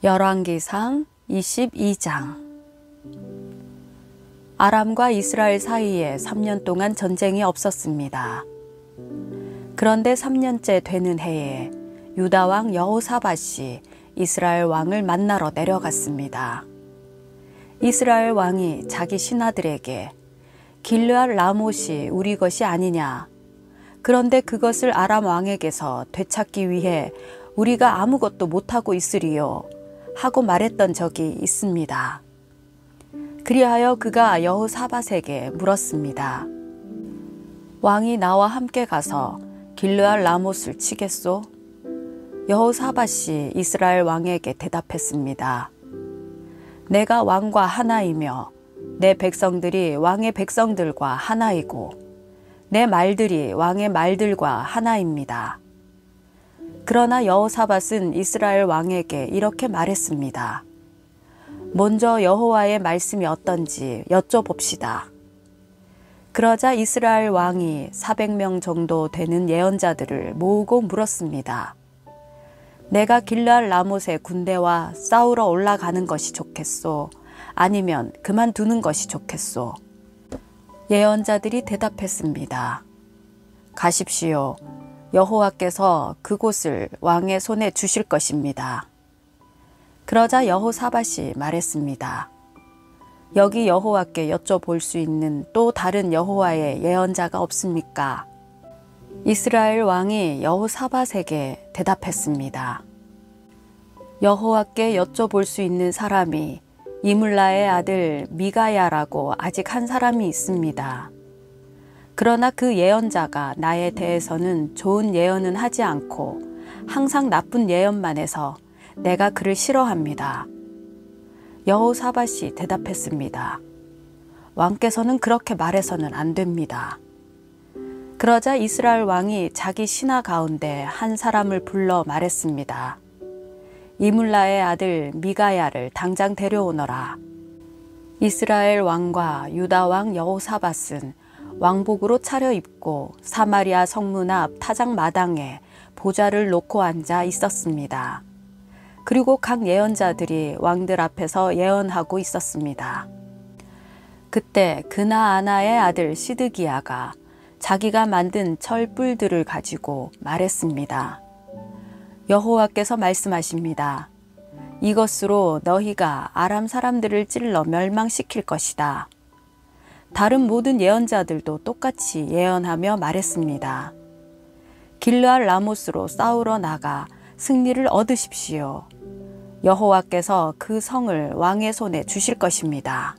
열왕기상 22장. 아람과 이스라엘 사이에 3년 동안 전쟁이 없었습니다. 그런데 3년째 되는 해에 유다 왕 여호사밧이 이스라엘 왕을 만나러 내려갔습니다. 이스라엘 왕이 자기 신하들에게 길르앗 라못이 우리 것이 아니냐, 그런데 그것을 아람 왕에게서 되찾기 위해 우리가 아무것도 못하고 있으리요 하고 말했던 적이 있습니다. 그리하여 그가 여호사밧에게 물었습니다. 왕이 나와 함께 가서 길르앗 라못을 치겠소? 여호사밧이 이스라엘 왕에게 대답했습니다. 내가 왕과 하나이며 내 백성들이 왕의 백성들과 하나이고 내 말들이 왕의 말들과 하나입니다. 그러나 여호사밧은 이스라엘 왕에게 이렇게 말했습니다. 먼저 여호와의 말씀이 어떤지 여쭤봅시다. 그러자 이스라엘 왕이 400명 정도 되는 예언자들을 모으고 물었습니다. 내가 길르앗 라못의 군대와 싸우러 올라가는 것이 좋겠소? 아니면 그만두는 것이 좋겠소? 예언자들이 대답했습니다. 가십시오. 여호와께서 그곳을 왕의 손에 주실 것입니다. 그러자 여호사밧이 말했습니다. 여기 여호와께 여쭤볼 수 있는 또 다른 여호와의 예언자가 없습니까? 이스라엘 왕이 여호사밧에게 대답했습니다. 여호와께 여쭤볼 수 있는 사람이 이물라의 아들 미가야라고 아직 한 사람이 있습니다. 그러나 그 예언자가 나에 대해서는 좋은 예언은 하지 않고 항상 나쁜 예언만 해서 내가 그를 싫어합니다. 여호사밧이 대답했습니다. 왕께서는 그렇게 말해서는 안 됩니다. 그러자 이스라엘 왕이 자기 신하 가운데 한 사람을 불러 말했습니다. 이물라의 아들 미가야를 당장 데려오너라. 이스라엘 왕과 유다 왕 여호사밧은 왕복으로 차려입고 사마리아 성문 앞 타작 마당에 보좌를 놓고 앉아 있었습니다. 그리고 각 예언자들이 왕들 앞에서 예언하고 있었습니다. 그때 그나아나의 아들 시드기야가 자기가 만든 철 뿔들을 가지고 말했습니다. 여호와께서 말씀하십니다. 이것으로 너희가 아람 사람들을 찔러 멸망시킬 것이다. 다른 모든 예언자들도 똑같이 예언하며 말했습니다. 길르앗 라못으로 싸우러 나가 승리를 얻으십시오. 여호와께서 그 성을 왕의 손에 주실 것입니다.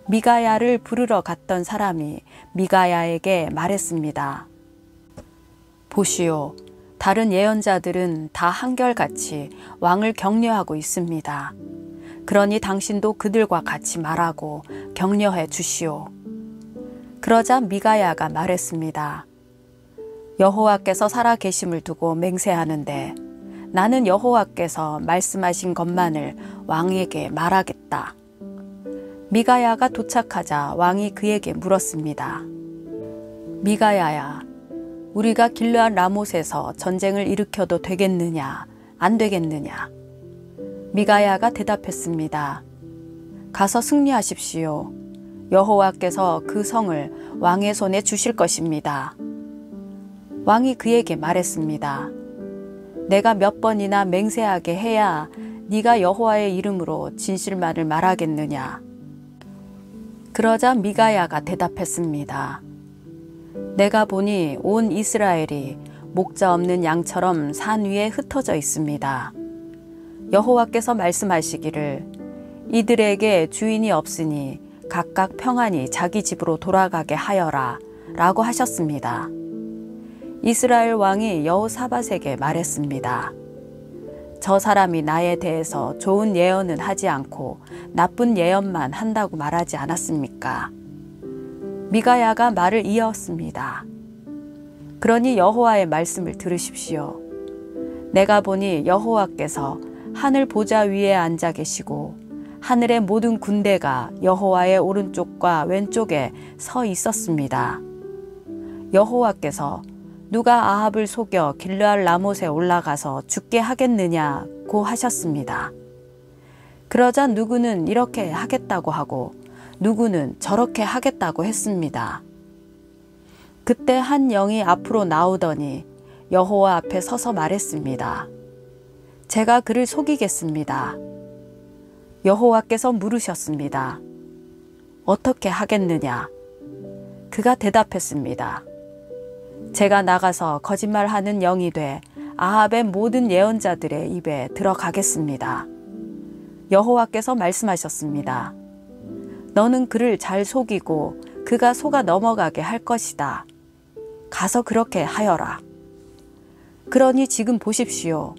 미가야를 부르러 갔던 사람이 미가야에게 말했습니다. 보시오, 다른 예언자들은 다 한결같이 왕을 격려하고 있습니다. 그러니 당신도 그들과 같이 말하고 격려해 주시오. 그러자 미가야가 말했습니다. 여호와께서 살아계심을 두고 맹세하는데 나는 여호와께서 말씀하신 것만을 왕에게 말하겠다. 미가야가 도착하자 왕이 그에게 물었습니다. 미가야야, 우리가 길르앗 라못에서 전쟁을 일으켜도 되겠느냐, 안 되겠느냐? 미가야가 대답했습니다. 가서 승리하십시오. 여호와께서 그 성을 왕의 손에 주실 것입니다. 왕이 그에게 말했습니다. 내가 몇 번이나 맹세하게 해야 네가 여호와의 이름으로 진실만을 말하겠느냐? 그러자 미가야가 대답했습니다. 내가 보니 온 이스라엘이 목자 없는 양처럼 산 위에 흩어져 있습니다. 여호와께서 말씀하시기를 이들에게 주인이 없으니 각각 평안히 자기 집으로 돌아가게 하여라 라고 하셨습니다. 이스라엘 왕이 여호사밧에게 말했습니다. 저 사람이 나에 대해서 좋은 예언은 하지 않고 나쁜 예언만 한다고 말하지 않았습니까? 미가야가 말을 이었습니다. 그러니 여호와의 말씀을 들으십시오. 내가 보니 여호와께서 하늘 보좌 위에 앉아 계시고 하늘의 모든 군대가 여호와의 오른쪽과 왼쪽에 서 있었습니다. 여호와께서 누가 아합을 속여 길르앗 라못에 올라가서 죽게 하겠느냐 고 하셨습니다. 그러자 누구는 이렇게 하겠다고 하고 누구는 저렇게 하겠다고 했습니다. 그때 한 영이 앞으로 나오더니 여호와 앞에 서서 말했습니다. 제가 그를 속이겠습니다. 여호와께서 물으셨습니다. 어떻게 하겠느냐? 그가 대답했습니다. 제가 나가서 거짓말하는 영이 돼 아합의 모든 예언자들의 입에 들어가겠습니다. 여호와께서 말씀하셨습니다. 너는 그를 잘 속이고 그가 속아 넘어가게 할 것이다. 가서 그렇게 하여라. 그러니 지금 보십시오.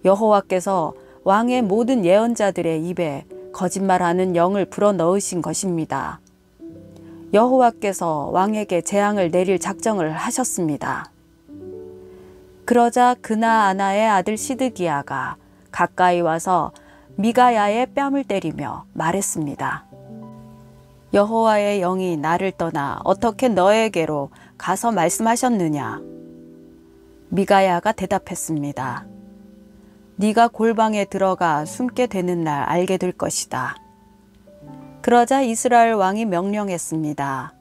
여호와께서 왕의 모든 예언자들의 입에 거짓말하는 영을 불어넣으신 것입니다. 여호와께서 왕에게 재앙을 내릴 작정을 하셨습니다. 그러자 그나아나의 아들 시드기야가 가까이 와서 미가야의 뺨을 때리며 말했습니다. 여호와의 영이 나를 떠나 어떻게 너에게로 가서 말씀하셨느냐? 미가야가 대답했습니다. 네가 골방에 들어가 숨게 되는 날 알게 될 것이다. 그러자 이스라엘 왕이 명령했습니다.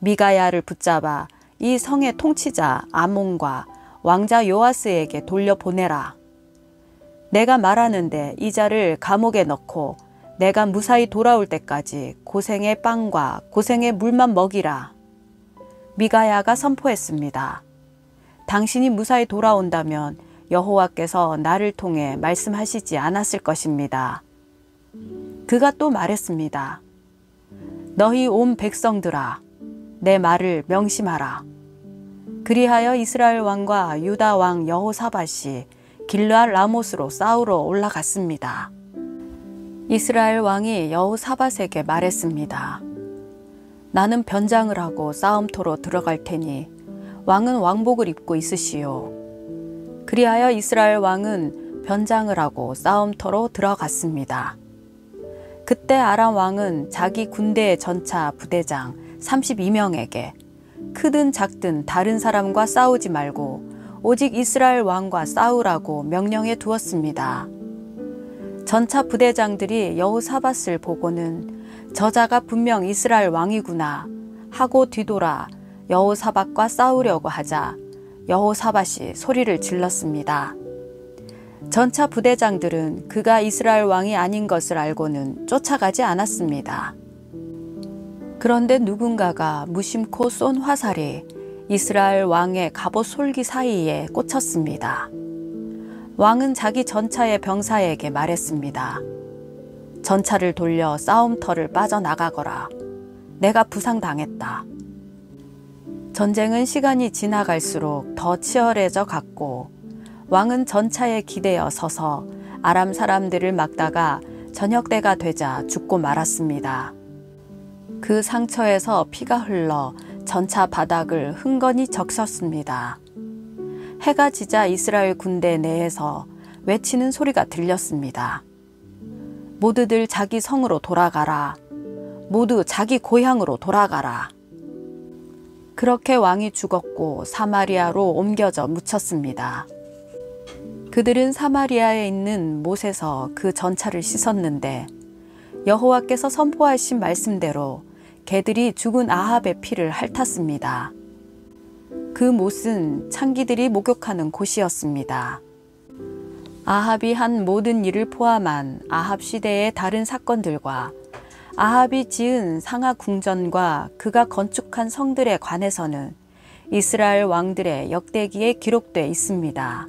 미가야를 붙잡아 이 성의 통치자 아몬과 왕자 요아스에게 돌려보내라. 내가 말하는데 이 자를 감옥에 넣고 내가 무사히 돌아올 때까지 고생의 빵과 고생의 물만 먹이라. 미가야가 선포했습니다. 당신이 무사히 돌아온다면 여호와께서 나를 통해 말씀하시지 않았을 것입니다. 그가 또 말했습니다. 너희 온 백성들아, 내 말을 명심하라. 그리하여 이스라엘 왕과 유다 왕 여호사밧이 길르앗 라못으로 싸우러 올라갔습니다. 이스라엘 왕이 여호사밧에게 말했습니다. 나는 변장을 하고 싸움터로 들어갈 테니 왕은 왕복을 입고 있으시오. 그리하여 이스라엘 왕은 변장을 하고 싸움터로 들어갔습니다. 그때 아람 왕은 자기 군대의 전차 부대장 32명에게 크든 작든 다른 사람과 싸우지 말고 오직 이스라엘 왕과 싸우라고 명령해 두었습니다. 전차 부대장들이 여호사밧을 보고는 저자가 분명 이스라엘 왕이구나 하고 뒤돌아 여호사밧과 싸우려고 하자 여호사밧이 소리를 질렀습니다. 전차 부대장들은 그가 이스라엘 왕이 아닌 것을 알고는 쫓아가지 않았습니다. 그런데 누군가가 무심코 쏜 화살이 이스라엘 왕의 갑옷 솔기 사이에 꽂혔습니다. 왕은 자기 전차의 병사에게 말했습니다. 전차를 돌려 싸움터를 빠져나가거라. 내가 부상당했다. 전쟁은 시간이 지나갈수록 더 치열해져 갔고 왕은 전차에 기대어 서서 아람 사람들을 막다가 저녁 때가 되자 죽고 말았습니다. 그 상처에서 피가 흘러 전차 바닥을 흥건히 적셨습니다. 해가 지자 이스라엘 군대 내에서 외치는 소리가 들렸습니다. 모두들 자기 성으로 돌아가라. 모두 자기 고향으로 돌아가라. 그렇게 왕이 죽었고 사마리아로 옮겨져 묻혔습니다. 그들은 사마리아에 있는 못에서 그 전차를 씻었는데 여호와께서 선포하신 말씀대로 개들이 죽은 아합의 피를 핥았습니다. 그 못은 창기들이 목욕하는 곳이었습니다. 아합이 한 모든 일을 포함한 아합 시대의 다른 사건들과 아합이 지은 상하 궁전과 그가 건축한 성들에 관해서는 이스라엘 왕들의 역대기에 기록되어 있습니다.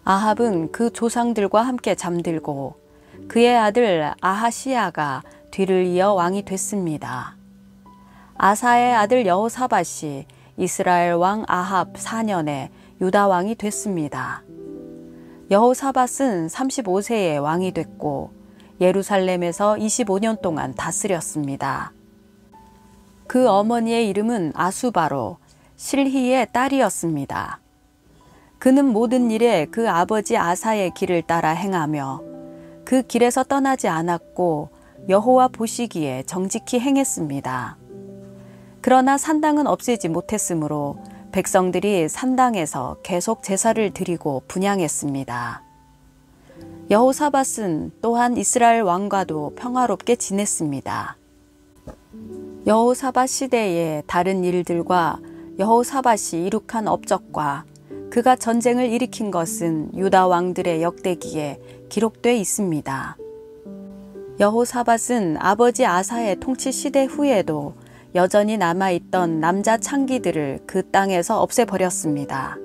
아합은 그 조상들과 함께 잠들고 그의 아들 아하시야가 뒤를 이어 왕이 됐습니다. 아사의 아들 여호사밧이 이스라엘 왕 아합 4년에 유다 왕이 됐습니다. 여호사밧은 35세에 왕이 됐고 예루살렘에서 25년 동안 다스렸습니다. 그 어머니의 이름은 아수바로 실히의 딸이었습니다. 그는 모든 일에 그 아버지 아사의 길을 따라 행하며 그 길에서 떠나지 않았고 여호와 보시기에 정직히 행했습니다. 그러나 산당은 없애지 못했으므로 백성들이 산당에서 계속 제사를 드리고 분향했습니다. 여호사밧은 또한 이스라엘 왕과도 평화롭게 지냈습니다. 여호사밧 시대의 다른 일들과 여호사밧이 이룩한 업적과 그가 전쟁을 일으킨 것은 유다 왕들의 역대기에 기록돼 있습니다. 여호사밧은 아버지 아사의 통치 시대 후에도 여전히 남아있던 남자 창기들을 그 땅에서 없애버렸습니다.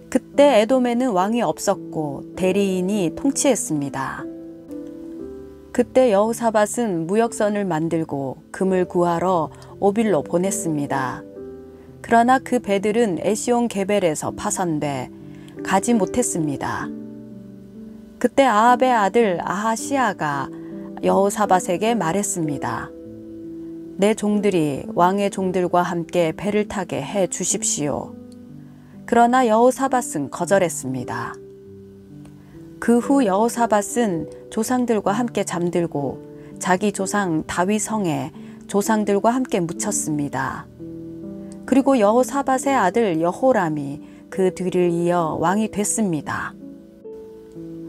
그때 에돔에는 왕이 없었고 대리인이 통치했습니다. 그때 여호사밧은 무역선을 만들고 금을 구하러 오빌로 보냈습니다. 그러나 그 배들은 에시온 게벨에서 파손돼 가지 못했습니다. 그때 아합의 아들 아하시야가 여호사밧에게 말했습니다. 내 종들이 왕의 종들과 함께 배를 타게 해 주십시오. 그러나 여호사밧은 거절했습니다. 그 후 여호사밧은 조상들과 함께 잠들고 자기 조상 다윗 성에 조상들과 함께 묻혔습니다. 그리고 여호사밧의 아들 여호람이 그 뒤를 이어 왕이 됐습니다.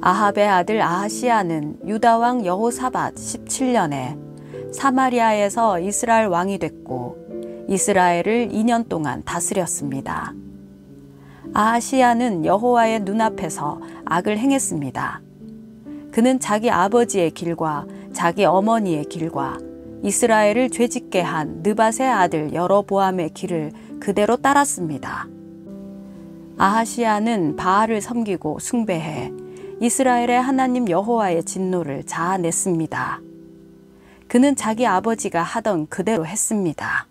아합의 아들 아하시야는 유다 왕 여호사밧 17년에 사마리아에서 이스라엘 왕이 됐고 이스라엘을 2년 동안 다스렸습니다. 아하시야는 여호와의 눈앞에서 악을 행했습니다. 그는 자기 아버지의 길과 자기 어머니의 길과 이스라엘을 죄짓게 한 느밧의 아들 여로보암의 길을 그대로 따랐습니다. 아하시야는 바알을 섬기고 숭배해 이스라엘의 하나님 여호와의 진노를 자아냈습니다. 그는 자기 아버지가 하던 그대로 했습니다.